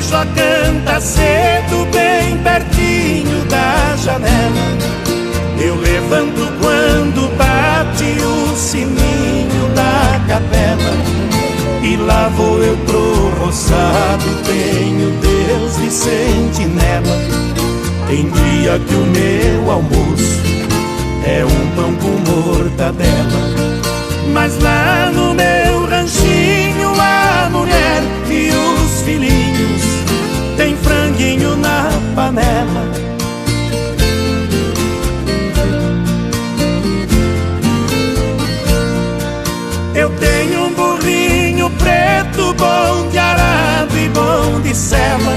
já canta cedo, bem pertinho da janela. Eu levanto quando bate o sininho da capela, e lá vou eu pro roçado, tenho Deus de sentinela. Tem dia que o meu almoço é um pão com mortadela, mas lá no meu ranchinho a mulher e os filhinhos tem franguinho na panela. Eu tenho um burrinho preto, bom de arado e bom de sela,